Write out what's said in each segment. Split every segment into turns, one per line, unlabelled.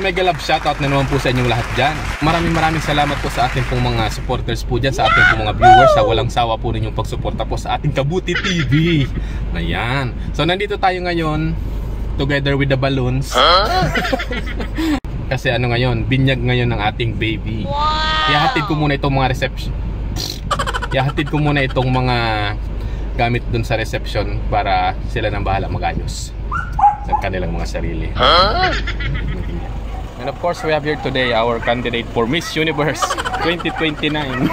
mega love shoutout na naman po sa inyong lahat dyan. Maraming salamat po sa ating pong mga supporters po dyan, sa ating pong mga viewers, sa walang sawa po ninyong pagsuporta po sa ating Kabuti TV. Ayan. So nandito tayo ngayon together with the balloons. Kasi ano ngayon, binyag ngayon ng ating baby. Ihahatid ko muna itong mga reception. Ihahatid ko muna itong mga gamit dun sa reception para sila nang bahala mag-ayos sa kanilang mga sarili. And of course, we have here today our candidate for Miss Universe 2029.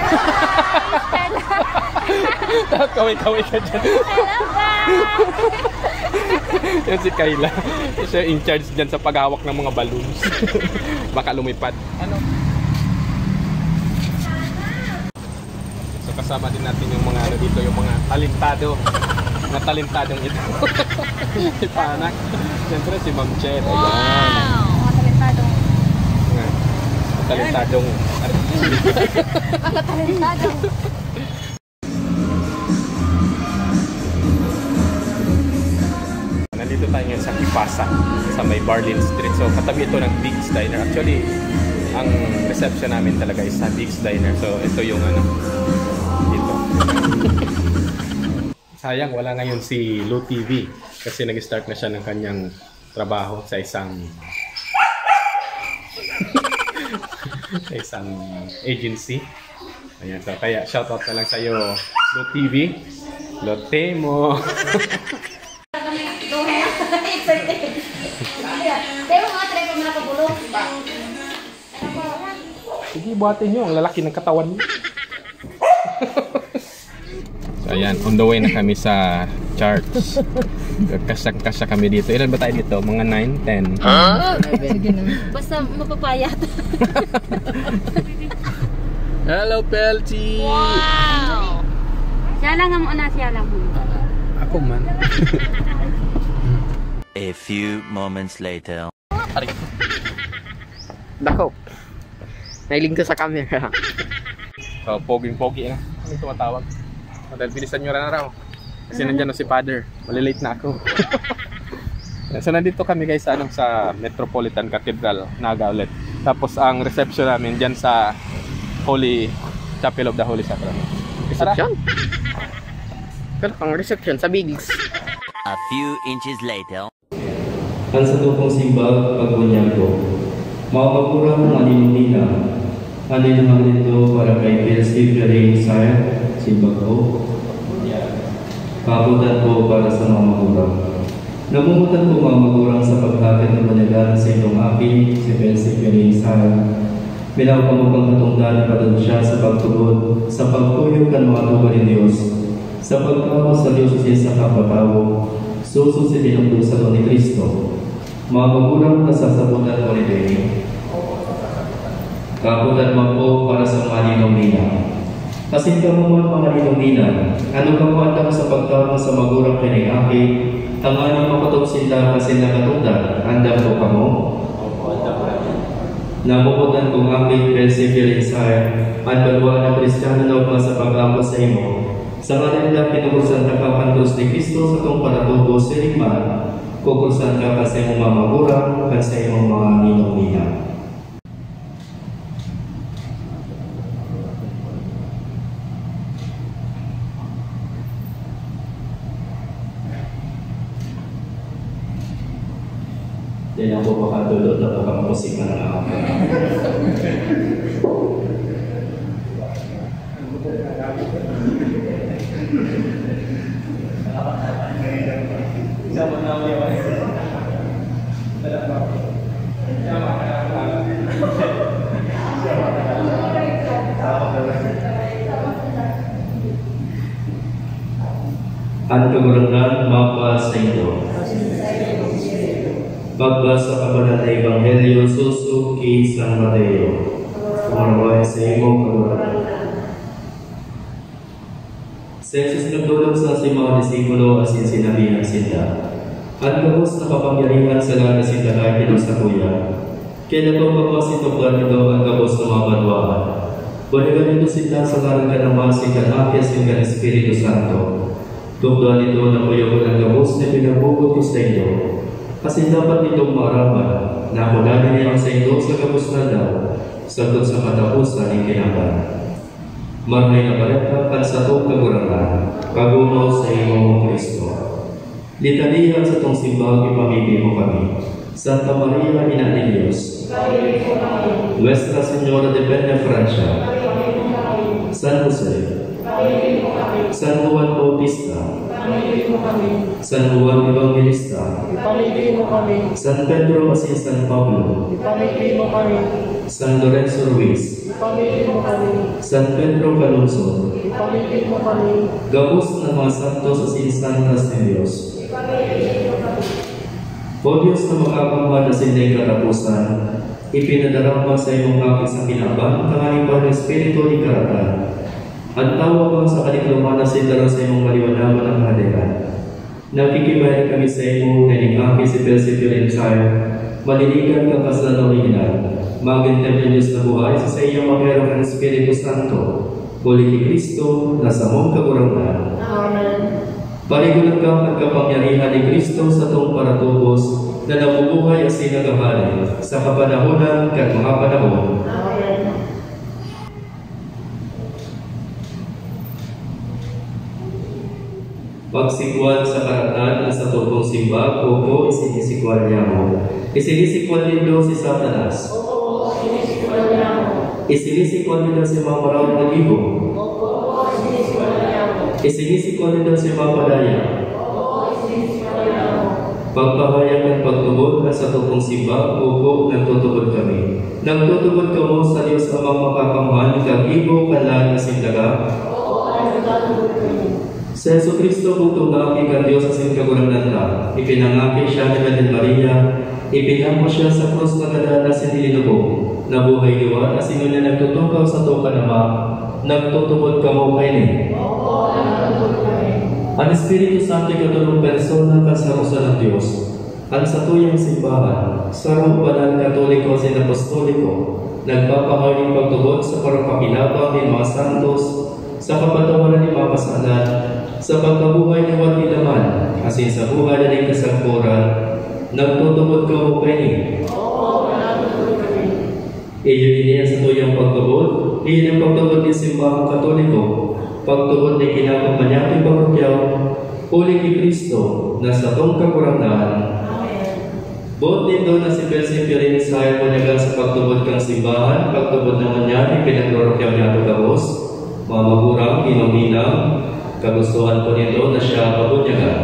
Kaway-kaway ka dyan. Yan si Kayla. Siya in charge dyan sa paghawak ng mga balloons. Baka lumipad. Ano? So kasama din natin yung mga ano dito, yung mga talentado. Mga talentadong ito. Si Panak. Siyempre si Ma'am Chet. Ayan.
Wow! Mga talentadong.
Mga talentadong.
Mga talentadong.
Nandito tayo ngayon sa Kipasa, sa may Barlin Street. So katabi ito ng Big's Diner. Actually, ang reception namin talaga is sa Big's Diner. So ito yung ano, dito. Sayang, wala ngayon si Lou TV kasi nag-start na siya ng kanyang trabaho sa isang sa isang agency. Ayan, so kaya shoutout na lang sa iyo, Lou TV. Lote mo. Sige, buhatin nyo. Ang lalaki ng katawan niyo. So ayan, on the way na kami sa church. Kasya kami dito. Ilan ba tayo dito? Mga 9, 10?
Basta mapapayat.
Hello, Pelchi!
Wow! Siya lang ang una, siya lang.
Ako man.
A few moments later.
Dako. Nailing ko sa camera.
So, poging-pogi na. Ano tumatawag? Dahil bilisan nyo na raw. Kasi nandyan na si Father. Malilate na ako. So, nandito kami guys sa, sa Metropolitan Cathedral, Naga ulit. Tapos, ang reception namin dyan sa Holy Chapel of the Holy Sacrament.
Reception? Pero ang reception sa Biggs.
A few inches later.
Ang sa tupong simbag pagbunyag ko, makapagurang mga ninunina, ano yung mga nito para kay Philip Galing Sire, simbag ko, kabutan ko para sa mga magurang. Namumutan ko mga magurang sa paghatid ng banyagan sa itong akin, si Philip Galing Sire. Pinapamukang katungdan pa doon siya sa pagtugod, sa pagpuyog ng mga tuwa ni Diyos, sa pagkawa sa Diyos siya sa kapatawo, sususitin ang sa ni Kristo. Mga magulang nasasabutan mo ni Deni. Kabutan mo po para sa mga ninong-nina. Kasi ka mo mga ninong-nina, ano ka mo andam sa pagkawa sa magulang kinayaki, tanganin mo katong sila kasi nakatungdan, andam po ka mo? Namukutan kong aking perseverance at balwa na Kristiyano na sa pag-ako sa imo. Sa kanila pinukursan ka ang krus ni Kristo sa itong panatubo sa liman, kukursan ka sa iyong mga magurang at sa iyong mga ninong-nina. Yan ang bubakadulot na pagkamusik na ng ako. Ang kagurang mapa sa ito. Pagbasa ka ba na Ebanghelyo susuki San Mateo? Kumarway sa imo kagurang. Sa Jesus nagtulog sa mga disipulo asin sinabihan sila. At lubos na kapangyarihan sa lahat na sila kahit sa kuya. Kaya nagpapapos ito ba nito ang gabos ng mga badwaan. Balikan ito sila sa karang kanaman si Kanakis yung Espiritu Santo. Tugdan ito na kuya ko ng gabos na pinabugot ko sa inyo. Kasi dapat nitong maraman na mula niya ang sa ito sa kabusnan daw, sagot sa katapusan ng kinaban. Marhay na balita kan sa itong kagurangan, kagumaw sa iyong Kristo. Litanihan sa itong simbang ipamigay mo kami. Santa Maria, Ina ni Diyos, Nuestra Señora de Peñafrancia, San Jose, San Juan Bautista, San Juan Evangelista, San Pedro Assis San Pablo, San Lorenzo Ruiz, San Pedro Calonso, gabos ng mga santos Assis Santas ni Diyos. O Diyos na makakamahal na sinding katapusan, ipinadarama sa iyong hapit sa kinaban, tanganing pa ng Espiritu ni Karatan. At tawa sa kalikluman na sindaran sa iyong maliwanaman ang haliran. Nakikibayan kami sa iyo, kaning aki si Perseverance Sire, maliligan ka kasal original, magintep ng Diyos na buhay sa iyong magherong ng Espiritu Santo, uli ni Kristo, na sa mong kagurangan. Amen. Parigulat ka ang kapangyarihan ni Kristo sa itong paratubos na nabubuhay at sinagahali sa kapanahonan at mga panahon. Amen. Pagsikwal sa karatan at sa tubong simba, opo, isinisikwal niya mo. Isinisikwal nito si Satanas. Opo, isinisikwal niya mo. Isinisikwal nito si mga maraming nag-ibo. Opo, isinisikwal niya mo. Isinisikwal nito si mga padaya. Opo, isinisikwal niya mo. Pagpahayag ng pagtubod at sa tubong simba, opo, nagtutubod kami. Nagtutubod ka mo sa Diyos amang makakamahal, kag-ibo, kalan, sindaga. Opo, nagtutubod kami. Sa Yesu Kristo kung tumaki ka Diyos sa singkagulangan ta, ipinangaki siya ni Virgin Maria, ipinamo siya sa krus na kadalas sinililubog, nabuhay liwa, at sino na nagtutukaw sa to kanama, nagtutubod ka mo kay ni. Ang Espiritu Santo katulong persona kasarusan ng Diyos, ang sa tuyang simbahan, sa rumpanan katoliko sin apostoliko, nagpapahaling pagtubod sa parapakilabang ng mga santos, sa kapatawaran ng mga kasalan, sa pagkabuhay ng wati laman, asin sa buhay na ng kasagpuran, nagtutubod ka mo kay ni. Oo, nagtutubod kami. Iyon iniyan sa tuyang pagtubod, iyon ang pagtubod ng simbahang katoliko, pagtubod ng kinapagmanyating parokyaw, uli ni Kristo, na sa tong kakurangan. Buot nito na si Perseverance Sire manyagan sa pagtubod kang simbahan, pagtubod naman niya, ipinagrorokyaw niya ito kabos, mga magurang, inom-inang, kagustuhan ko nito na siya pabunyagan.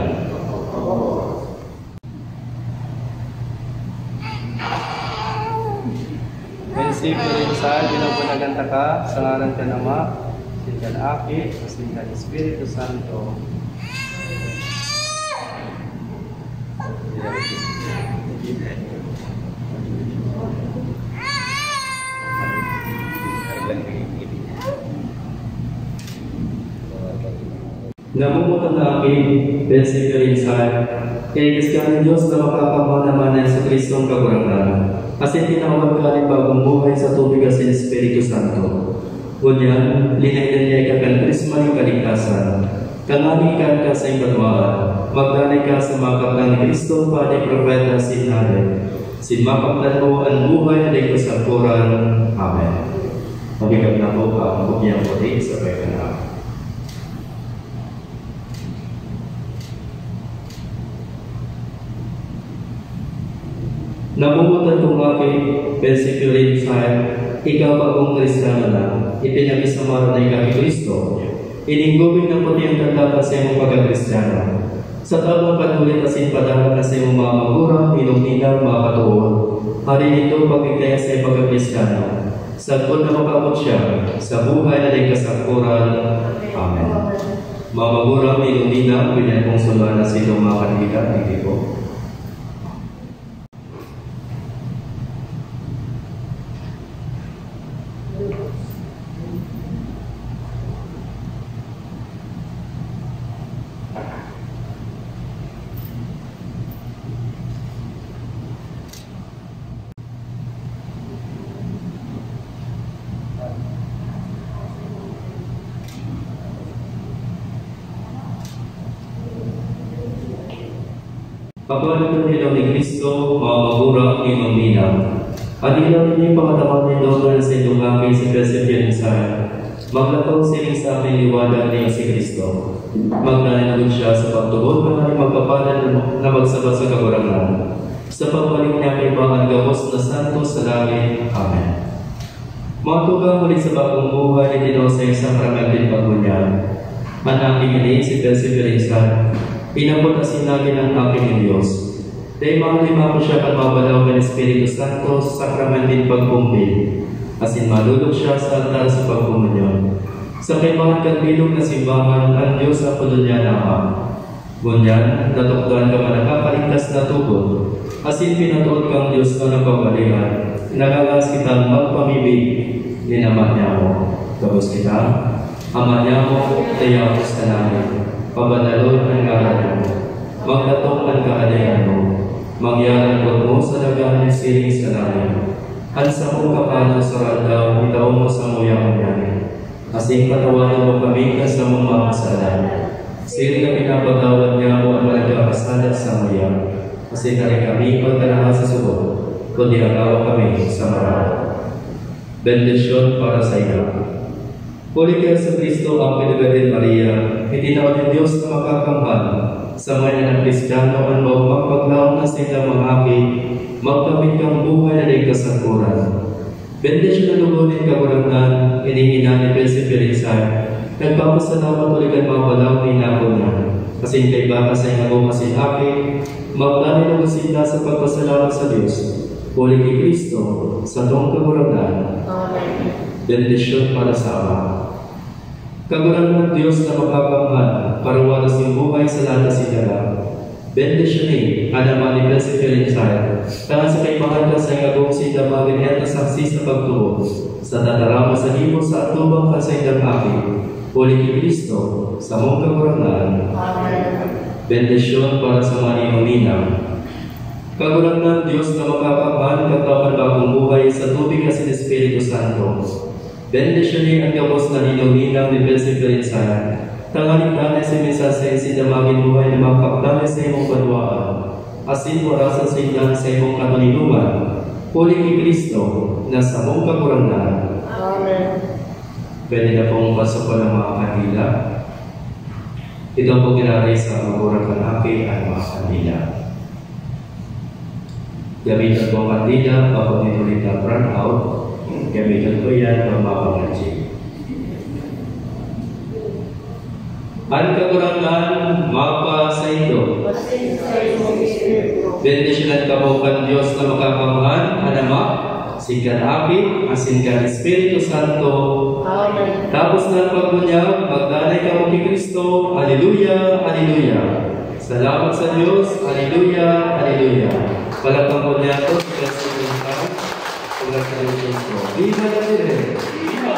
Perseverance Sire, binabunaganta ka, sa ngalan ka nama, sindan aki, sindan Espiritu Santo. Namumutan na aking Perseverance Sire, kaya kiskan ng Diyos na makakamahal naman na sa Kristong kagurangan. Kasi tinawag ka rin bagong buhay sa tubig at sa Espiritu Santo. Ngunyan, linaydan niya ikakan Krisma ng kaligtasan. Kanganikan ka sa imbanwaan, magdanay ka sa makaplan ni Kristo, Padre, Propeta, Sinare. Sinmakaplan mo ang buhay na ito sa Quran. Amen. Magigab na po ang bukiyang puti sa pagkanaan. Namumutan kong aking Perseverance Sire, ikaw bagong Kristiyano na, ipinagisamaran na ikaw kay Kristo. Ininggubing ng puti ang tanda kasi mong pagka-Kristiyano. Sa taong patuloy kasi padala kasi mong mga magurang, inom-inang, mga katuon. Hari nito pagkikaya sa pagka-Kristiyano. Sagpon na makabot siya sa buhay na ng kasangkuran. Amen. Mga magurang, inom-inang, pinyan kong suluhan na silong mga kandidat, hindi po. Pagwalitan nilaw ni Kristo, mga magurang inyong ninang. At ilaw ninyo pangatawan ni Dr. sa inyong aking si Perseverance. Maglakaw siling sa aking liwanag niya si Kristo. Magnanagod siya sa pagtugon na magpapalan na magsabat sa kagurangan. Sa pagbalik niya kay Bangan Gabos na Santo sa langit. Amen. Matugang ulit sa bagong buhay ni Dino sa isang ramatin pagunyan. Ang aking ini si Perseverance. Inabot na sinagi ng aking Diyos. Dahil mga ko siya at mabalaw ng Espiritu Santo sa sakramentin pagkumpil. Asin malulog siya sa altar sa pagkumunyon. Sa kailangan kanbilog na simbahan ang Diyos sa pulunya na Ama. Ngunyan, natukdan ka man nakakaligtas na tubod. Asin pinatuod kang Diyos na nagpapalihan. Nagagas kita magpamibig ni Ama niya mo. Gabos kita, Ama niya mo, tayapos ka namin. Pabanalon ang ngalan mo. Magdatong ang kaadayan mo. Mangyaran mo sa dagang ng siling sa namin. Hansa mo kapano sa randaw, itaw mo sa muyang niyan. Asing patawanan mo kami ka sa mong mga kasalan. Siling na pinapatawad niya mo ang malagakasalan sa muyang. Asing na rin kami pagtanahan sa subok, kundi agawa kami sa marami. Bendisyon para sa iyo. Puli kayo sa Kristo ang Pinagadin Maria, itinaw ng Diyos na makakampan, sa mga ng Kristiyano ang magpaglaon na sa ilang mga api, magkamit kang buhay na rin kasakuran. Bendisyon na lugunin kagurangan, iningina ni Perseverance, nagpapasalamat ulit ang mga balaw na inako niya. Kasing kay baka sa inabo masin api, magdani ng masita sa pagpasalamat sa Diyos. Puli kay Kristo, sa tong kagurangan. Amen. Bendisyon para sa Ama. Kagurangan ng Diyos na makakamhan, parawalas yung buhay sa lahat na sinara. Bendisyonin, anaman ni Perseverance, tangan sa kaibahan ka sa ingabong sinamagin at nasaksi sa pagtuo, sa tatarama sa libo sa atubang ka sa indang akin. Puli kay Kristo, sa mong kagurangan. Amen. Bendisyon para sa mga ninong-ninang. Kagurangan ng Diyos na makakamhan, katawan bagong buhay sa tubig na si Espiritu Santo. Bendisyonin ang gabos na ninong-ninang ni Perseverance. Tangaling dami sa mensahe sa damagin buhay na makakdami sa imong banwaan. Asin warasan sa ilang sa imong katuninuman. Puli kay Kristo na sa mong kagurangan. Amen. Pwede na pong pasok ng mga kanila. Ito po ginaray sa magurang kanaki at mga kanila. Gamitan po ang kanila kapag ninulit ang run out. Gamitan ko yan ng mga kanji. Ang kagurangan, mapa sa ito. Bendisyonan ka mo kan Diyos na makapamahan, anama, singkan api, asingkan Espiritu Santo. Amen. Tapos ng pagbunyag, magdanay ka mo kay Kristo. Alleluia, alleluia. Salamat sa Diyos. Alleluia, alleluia. Palakang po niya ito, sa Perseverance. Ulat ka rin Kristo. Viva la Virgen! Viva!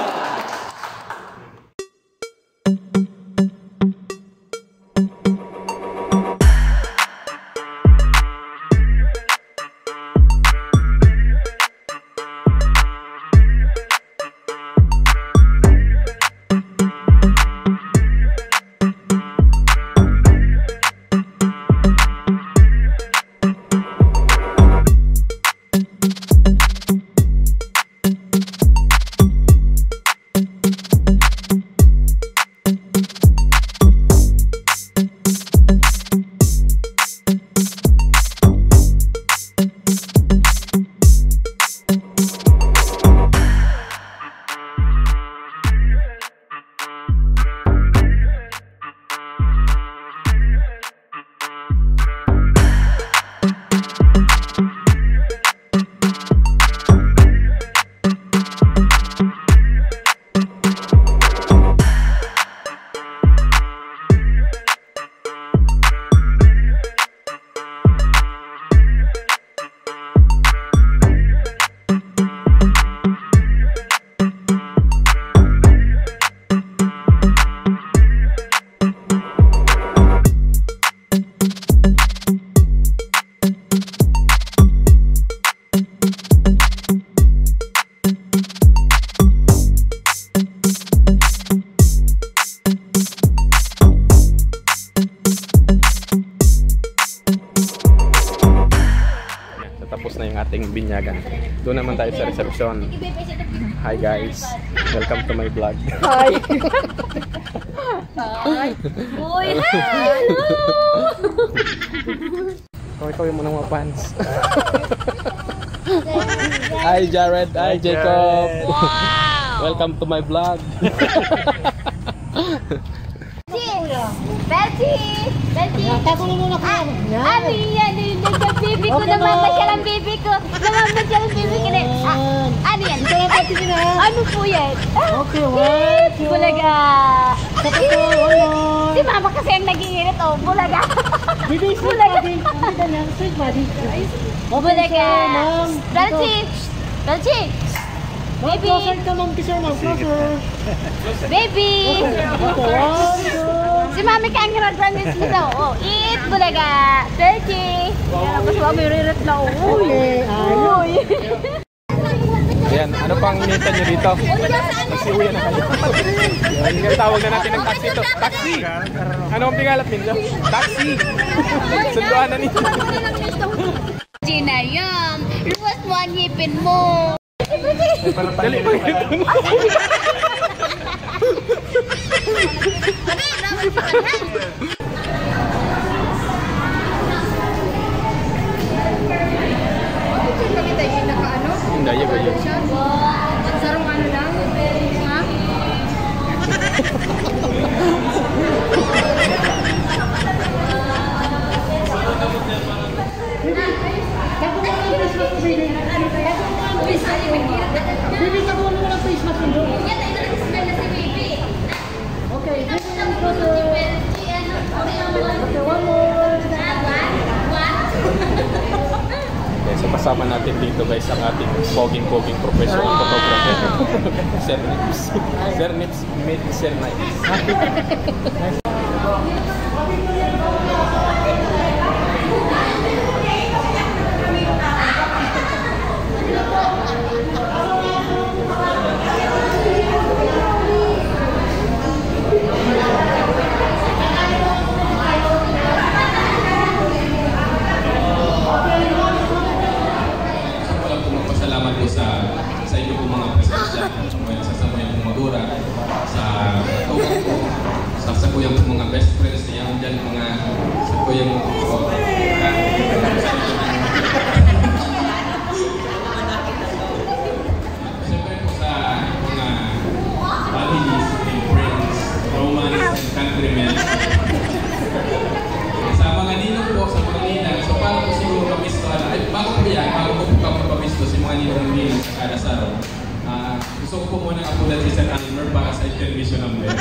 Binyagan. Doon naman tayo sa reservation. Hi guys, welcome to my vlog.
Hi! Uy, hello!
Ikaw yung munang mga fans. Hi Jared, hi Jacob. Wow! Welcome to my vlog.
Betty! Betty! Tatanong muna ko yan. Ano yan? Yung bibi ko, namamasyal ang bibi ko. Namamasyal ang bibi ko. Ano yan? Ano po yan?
Okay, what?
Bulaga! Si mama kasi ang nag-iinit, oh. Bulaga!
Bibi, sweet body. Hindi na, sweet body.
Bulaga! Belchi! Belchi! Baby!
Closer ka, ma'am. Kisser, ma'am. Closer.
Baby! Si mami ka ang hirad-ranis mo daw. Oh, eat, bulaga! Belchi! Yan, mas mami ririt na, oh. Uy! Uy!
Ayan, ano pang hinihintay nyo dito? Kasi uwi na kayo. Ayan, tawag na natin ng taxi to. Taxi! Ano ang pingalat ninyo? Taxi! Sunduan na ninyo.
Gina, yum! Luwas mo ang hipin mo!
Dali mo yun. Hindi, yun ba yun?
Sarong ano lang? Ha?
Bibi, tago mo lang face mask nyo. Okay, closer. Okay, one more.
Okay, so kasama natin dito guys ang ating poging professional photographer. Sir Nips. Sir Nips meet Sir Nips.
Salamat po sa inyo po mga presensya, sa Sambayang Pumadura, sa tuwag po, sa sakuyang po mga best friends niya, dyan mga sakuyang po. Siyempre po sa mga families and friends, romance and countrymen. Sa mga ninong po, sa mga ninang, so paano po siguro mabisto, ay bago po yan, bago po kami mabisto si mga ninong sa kada saro. Gusto ko po muna apulan si Sir Animer para sa television ng mga.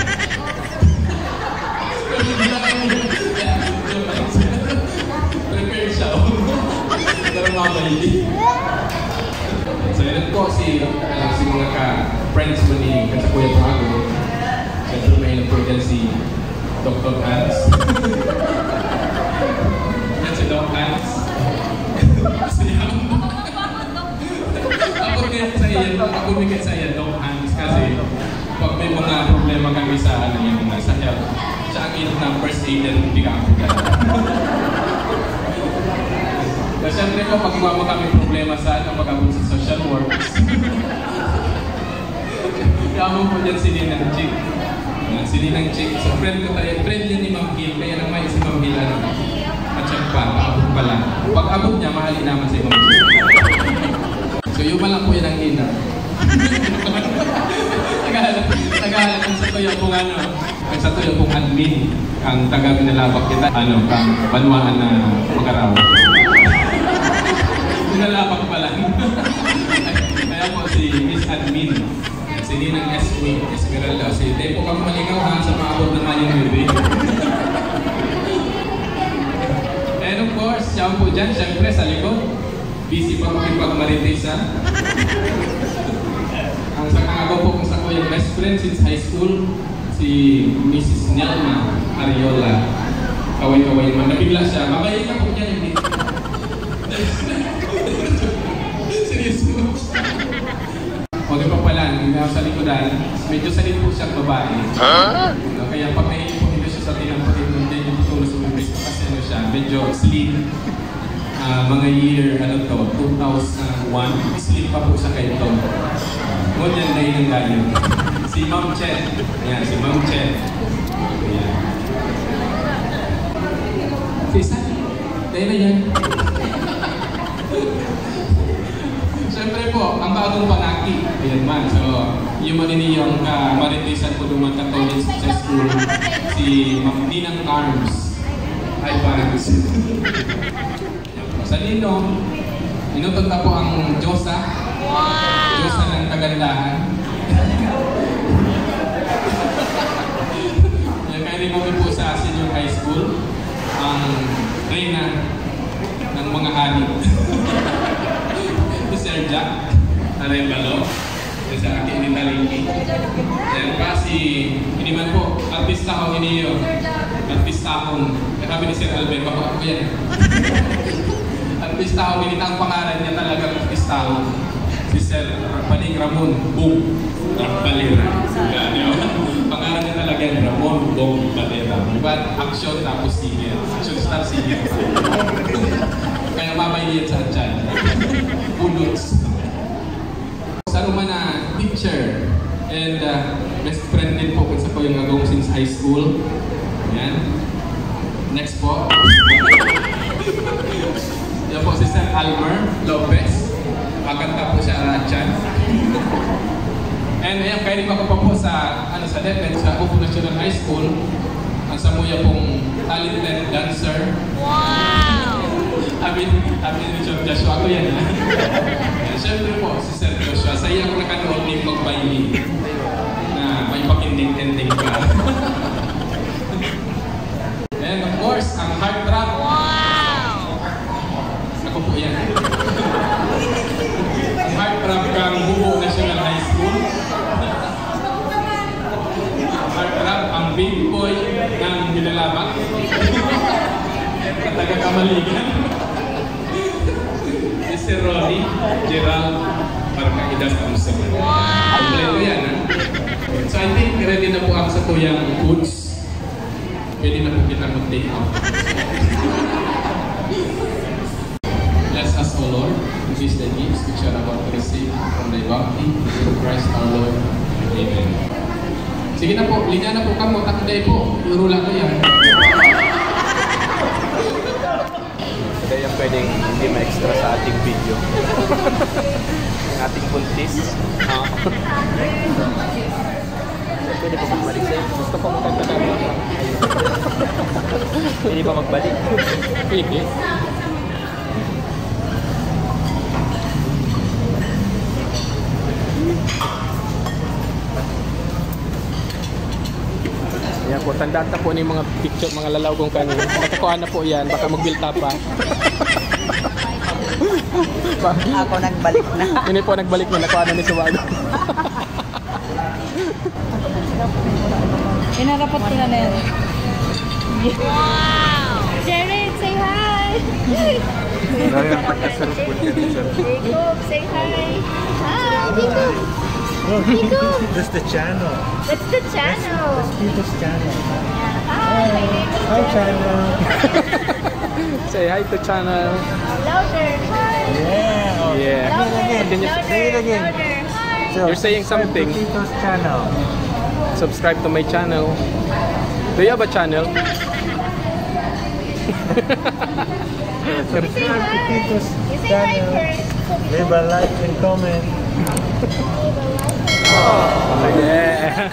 Prepare siya. Pero mabalik. So yun po si mga ka-friends mo ni Kasakuya po ako. Siyempre may ilang po dyan si Dr. Hans. Yan si Doc Hans. Ako bigay sa iyo, Doc Hans, kasi pag may mga problema kami sa sa health, siya ang inyong ng first aider, hindi ka ako gano'n. Kasi siyempre po, pag iwa mo kami problema sa pag-abot sa social works, kamo po dyan si Ninang Chick. Si Ninang Chick, so friend ko tayo, friend niya ni Ma'am Gil, kaya nang may si Ma'am Gil, at siya pa, paabot pa lang. Pag-abot niya, mahalin naman si Ma'am Gil. So yung lang po yan ang ina. Nagahalap ang satuya pong ang satuya pong admin, ang taga-binalabak kita, kang banwaan na mag-araw. Binalabak pa lang. Kaya po si Miss Admin, si Ninang Esmeralda, si Tepo kang maligaw ha, sa maabot naman yung bibig. And of course, siya po dyan, siyempre sa likod. Busy pa makipag-marites ha. Ang sakagaw po kung sa ko yung best friend since high school, si Mrs. Nelma Ariola. Kaway-kaway naman. Nabigla siya. Mabayin na po niya yung dito. Seryoso. Huwag pa pala, sa likodan, medyo salit po siyang babae. Kaya pag naiipon dito siya sa tinang pati, hindi niyo tutulong sa bibig kasi ano siya, medyo slim. mga year, ano to, 2001, sleep pa po siya kayo to. Ngunyan na yun ang galing. Si Ma'am Chen. Ayan, si Ma'am Chen. Ayan. Si Isa. Tayo na yan. Siyempre po, ang bagong panaki. Ayan man. So, yung maniniyong maritisan po naman Catholic sa school, si Ma'am Ninang Arms. Ay, parang sa Ninong, inutod na po ang Diyosa. Diyosa ng kagandahan. Kaya rin po sa senior high school, ang reyna ng mga hanip. Si Sir Jack Arevalo, sa akin ni Talingi. Yan pa si, iniman po, artista ko iniyo. Artista akong, kami ni Sir Albert, baka ako yan. Artista ako, minitang pangalan niya talagang artista ako. Si Sir Paning Ramon Bong Balera. Pangalan niya talaga yan, Ramon Bong Balera. Diba? Action tapos singer. Action star singer. Kaya mamay yan sa dyan. Bulots. Sa naman na teacher and best friend din po kung sa po yung nagawang since high school. Ayan. Next po. Yan po si Sir Almer Lopez. Maganda po siya dyan. And ayan, kaya rin ako pa po sa, sa DepEd, sa Upo National High School. Ang samuya pong talented dancer. Wow! Abin ni Joshua ko yan, ha? Siyempre po, si Sir Joshua. Sa iya ko nakanood ni Magbayli na may pakinding-tending ka. And of course, ang heartthrob. Wow! Ako po yan. Ang heartthrob kang Bubo National High School. Ang heartthrob, ang baby boy ng Nilalabak. Taga-Kamaligan. Si Ronnie Gerald Marcaidas Amsa. Wow! Ko yan, ha? So I think ready na po ako sa kuyang foods. Pwede na po kita mag-take out. Bless us, O Lord, to these the gifts which are about to receive from thy bounty, through Christ our Lord. Amen. Sige na po, linya na po kamo, takday po. Irula ko yan.
Kaya pwedeng hindi ma-extra sa ating video. Ang ating buntis. Pwede pa magbalik sa'yo. Gusto pa magkanta namin. Pwede pa magbalik. Pwede. Yan po, tandaan na po ni mga picture, mga lalaw kong kanina. Nakakuha na po yan, baka mag-build-up pa.
Ako nagbalik na.
Hindi po nagbalik na, nakuha na ni Suwado.
Inarapat ko na yan. Wow! Jared, say hi! Jacob, say hi! Hi, Jacob! Jacob!
That's the channel.
That's the channel!
That's Tito's channel.
Hi, my name is
Hi, channel.
Say hi to channel.
Louder, hi!
Yeah. Oh.
Yeah.
Louder,
Say it again.
louder, hi!
So,
You're saying something.
Tito's channel.
Subscribe to my channel. Do you have a channel?
Subscribe to Tito's
You say hi
channel.
first.
Leave a like and comment.
Oh, yeah.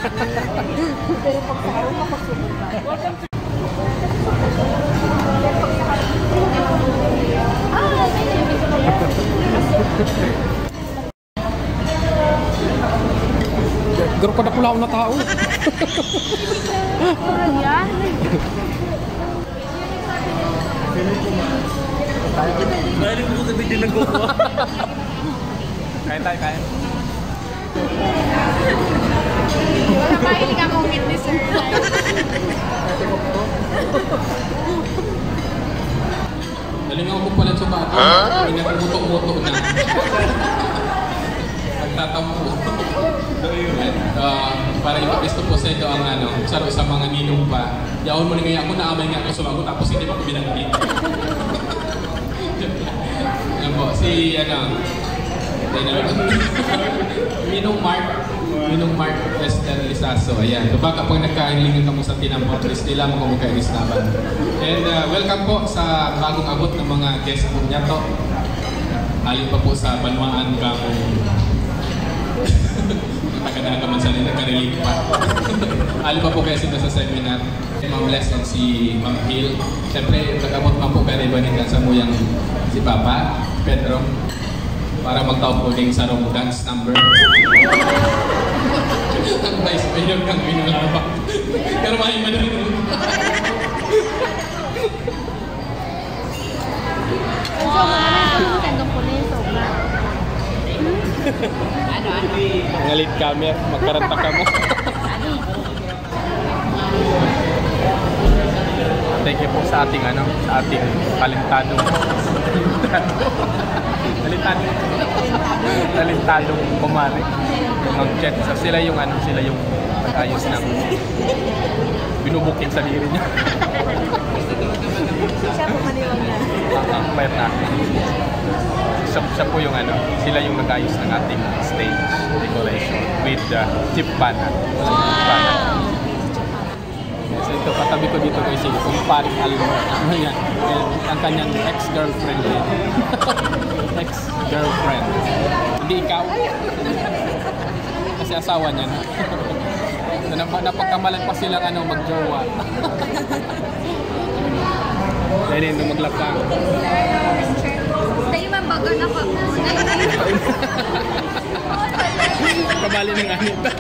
Garo ka na pula ako na tao.
Yan.
Balik mo sa video na gumawa.
Kain tayo, kain.
Wala mahilig akong witness sir.
Nalingaw ko pala sa bata. Hindi na mutok-mutok na. Pagtatampo. Para ipakisto po sa ito ang saro sa mga ninong pa. Yaon mo na ngayon ako naamay nga ako sumagot tapos hindi pa ko binanggit. Alam mo, si Minong Mark Esther Lisaso. Ayan. Baka pag nagkahilingan ka mo sa tinamot, please nila mo kung magkainis naman. And welcome po sa bagong abot ng mga guest po niya to. Alin pa po sa Banwaan Kamo. Taga-naga man sa nila, nagka-relate pa. Alin pa po kayo sila sa seminar. Ma'am Les and si Ma'am Hill. Siyempre, nag-abot pa po kayo iba nila sa muyang si Papa, Pedro. Para magtawag po din sa wrong dance number. Ang vice mayor kang pinalabak. Pero may madali rin.
Ngalit kami, magkaranta ka mo. Thank you po sa ating talentadong talentadong kumari. Mag-chat. So, sila yung ayos ng binubuking sa diri niya.
Siya po maniwag na.
Mayroon na. Siya po yung sila yung nag-ayos ng ating stage decoration with chip pana. So ito, katabi ko dito guys, yung paring Almo. Yan. Ang kanyang ex-girlfriend din. Ex-girlfriend. Hindi ikaw. Kasi asawa niya na. Napagkamalan pa silang mag-jowa. Dahil nung maglapang.
Tayo man bago na po.
Kabali ng anita.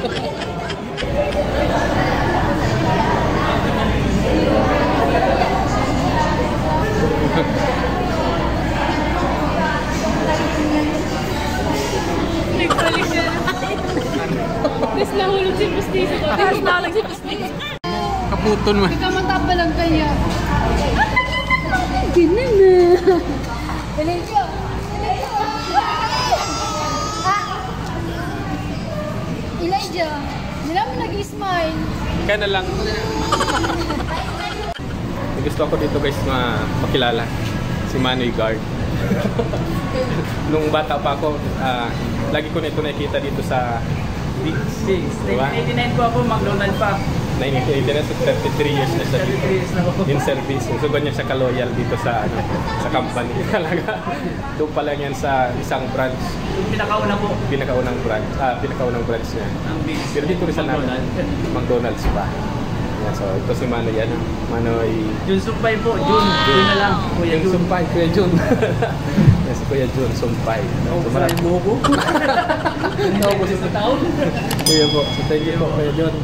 Nagtuloy siya. Tapos nahulog si Pustiso ko. Tapos nahulog si Pustiso.
Kaputon man.
Ikamatapa lang kaya. Ganun na. Elijah! Elijah! Hindi naman nag-smile.
Kaya na lang. Gusto ako dito guys makilala si Manoy Guard. Nung bata pa ako, lagi ko na ito nakikita dito sa diba?
1989 po ako, McDonald's pa.
1989, so 33 years na siya dito.
33 years na ako.
In service. So ganyan siya ka-loyal dito sa sa company. Talaga. Doon pa lang yan sa isang branch.
Yung pinakauna po.
Pinakaunang branch niya.
Ang base.
Pero dito rin sa namin. McDonald's pa. Yan, so ito si Manoy Manoy
Jun Sumpay po. Jun na lang. Kuya
Yung
Jun.
Sumpay, Kuya Jun. Yan si Kuya Jun, Sumpay. So marami
buho ko.
Kuya po. So thank you po, Kuya Jun.